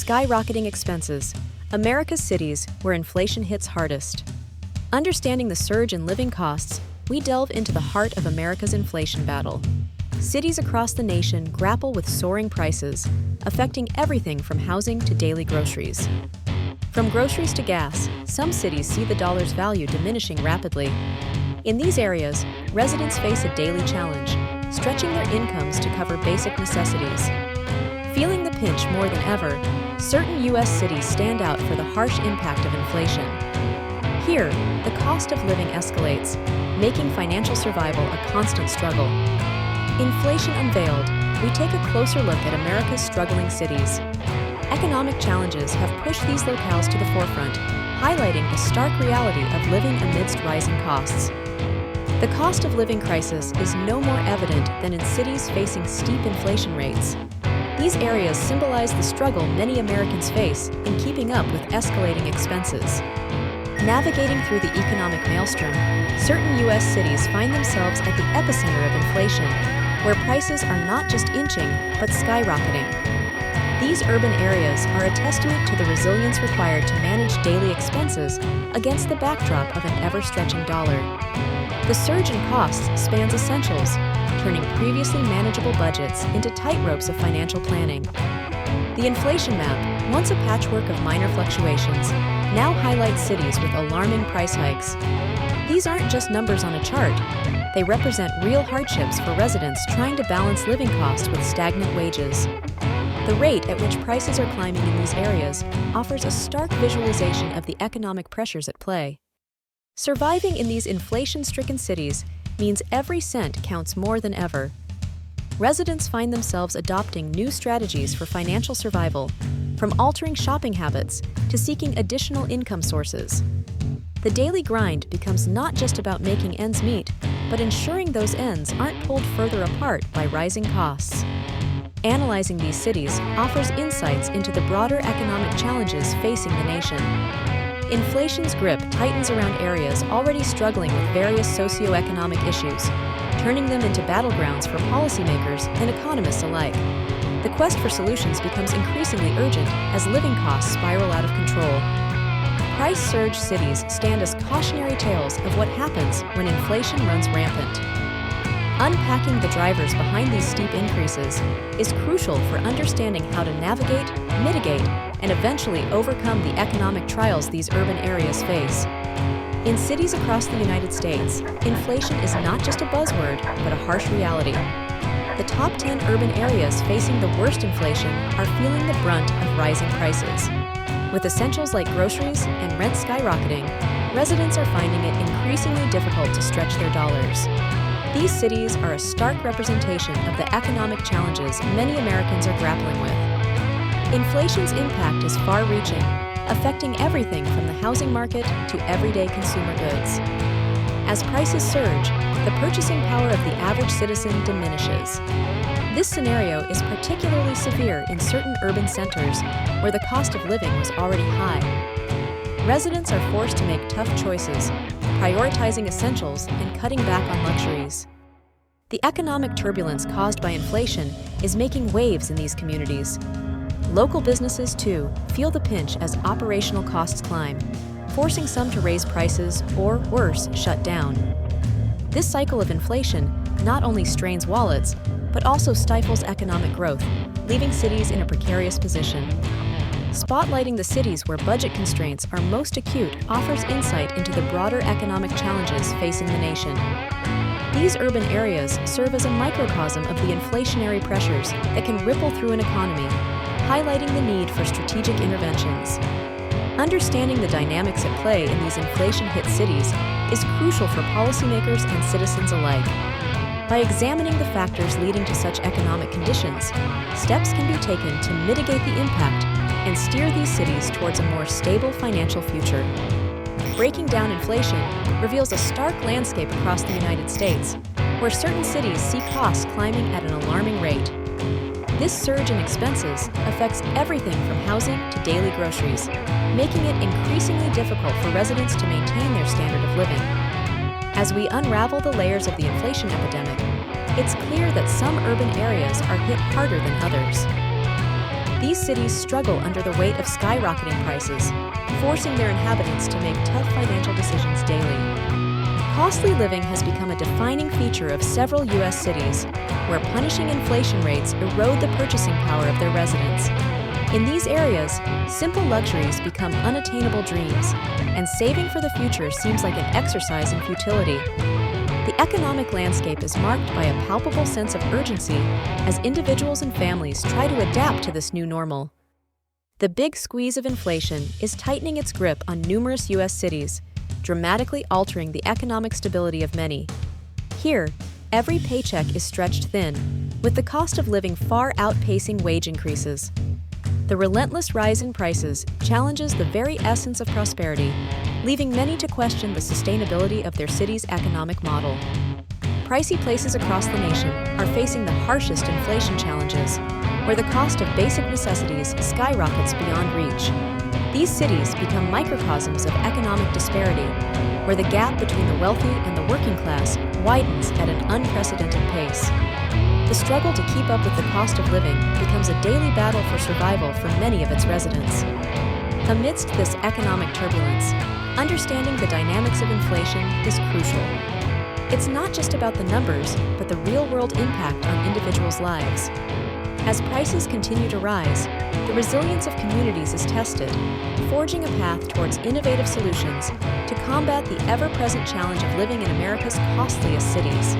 Skyrocketing expenses, America's cities where inflation hits hardest. Understanding the surge in living costs, we delve into the heart of America's inflation battle. Cities across the nation grapple with soaring prices, affecting everything from housing to daily groceries. From groceries to gas, some cities see the dollar's value diminishing rapidly. In these areas, residents face a daily challenge, stretching their incomes to cover basic necessities. Feeling the pinch more than ever, certain U.S. cities stand out for the harsh impact of inflation. Here, the cost of living escalates, making financial survival a constant struggle. Inflation Unveiled, we take a closer look at America's struggling cities. Economic challenges have pushed these locales to the forefront, highlighting the stark reality of living amidst rising costs. The cost of living crisis is no more evident than in cities facing steep inflation rates. These areas symbolize the struggle many Americans face in keeping up with escalating expenses. Navigating through the economic maelstrom, certain U.S. cities find themselves at the epicenter of inflation, where prices are not just inching, but skyrocketing. These urban areas are a testament to the resilience required to manage daily expenses against the backdrop of an ever-stretching dollar. The surge in costs spans essentials, turning previously manageable budgets into tightropes of financial planning. The inflation map, once a patchwork of minor fluctuations, now highlights cities with alarming price hikes. These aren't just numbers on a chart. They represent real hardships for residents trying to balance living costs with stagnant wages. The rate at which prices are climbing in these areas offers a stark visualization of the economic pressures at play. Surviving in these inflation-stricken cities means every cent counts more than ever. Residents find themselves adopting new strategies for financial survival, from altering shopping habits to seeking additional income sources. The daily grind becomes not just about making ends meet, but ensuring those ends aren't pulled further apart by rising costs. Analyzing these cities offers insights into the broader economic challenges facing the nation. Inflation's grip tightens around areas already struggling with various socioeconomic issues, turning them into battlegrounds for policymakers and economists alike. The quest for solutions becomes increasingly urgent as living costs spiral out of control. Price-surge cities stand as cautionary tales of what happens when inflation runs rampant. Unpacking the drivers behind these steep increases is crucial for understanding how to navigate, mitigate, and eventually overcome the economic trials these urban areas face. In cities across the United States, inflation is not just a buzzword, but a harsh reality. The top 10 urban areas facing the worst inflation are feeling the brunt of rising prices. With essentials like groceries and rent skyrocketing, residents are finding it increasingly difficult to stretch their dollars. These cities are a stark representation of the economic challenges many Americans are grappling with. Inflation's impact is far-reaching, affecting everything from the housing market to everyday consumer goods. As prices surge, the purchasing power of the average citizen diminishes. This scenario is particularly severe in certain urban centers where the cost of living was already high. Residents are forced to make tough choices, prioritizing essentials and cutting back on luxuries. The economic turbulence caused by inflation is making waves in these communities. Local businesses, too, feel the pinch as operational costs climb, forcing some to raise prices or, worse, shut down. This cycle of inflation not only strains wallets, but also stifles economic growth, leaving cities in a precarious position. Spotlighting the cities where budget constraints are most acute offers insight into the broader economic challenges facing the nation. These urban areas serve as a microcosm of the inflationary pressures that can ripple through an economy, highlighting the need for strategic interventions. Understanding the dynamics at play in these inflation-hit cities is crucial for policymakers and citizens alike. By examining the factors leading to such economic conditions, steps can be taken to mitigate the impact and steer these cities towards a more stable financial future. Breaking down inflation reveals a stark landscape across the United States, where certain cities see costs climbing at an alarming rate. This surge in expenses affects everything from housing to daily groceries, making it increasingly difficult for residents to maintain their standard of living. As we unravel the layers of the inflation epidemic, it's clear that some urban areas are hit harder than others. These cities struggle under the weight of skyrocketing prices, forcing their inhabitants to make tough financial decisions daily. Costly living has become a defining feature of several U.S. cities, where punishing inflation rates erode the purchasing power of their residents. In these areas, simple luxuries become unattainable dreams, and saving for the future seems like an exercise in futility. The economic landscape is marked by a palpable sense of urgency as individuals and families try to adapt to this new normal. The big squeeze of inflation is tightening its grip on numerous U.S. cities, dramatically altering the economic stability of many. Here, every paycheck is stretched thin, with the cost of living far outpacing wage increases. The relentless rise in prices challenges the very essence of prosperity, leaving many to question the sustainability of their city's economic model. Pricey places across the nation are facing the harshest inflation challenges, where the cost of basic necessities skyrockets beyond reach. These cities become microcosms of economic disparity, where the gap between the wealthy and the working class widens at an unprecedented pace. The struggle to keep up with the cost of living becomes a daily battle for survival for many of its residents. Amidst this economic turbulence, understanding the dynamics of inflation is crucial. It's not just about the numbers, but the real-world impact on individuals' lives. As prices continue to rise, the resilience of communities is tested, forging a path towards innovative solutions to combat the ever-present challenge of living in America's costliest cities.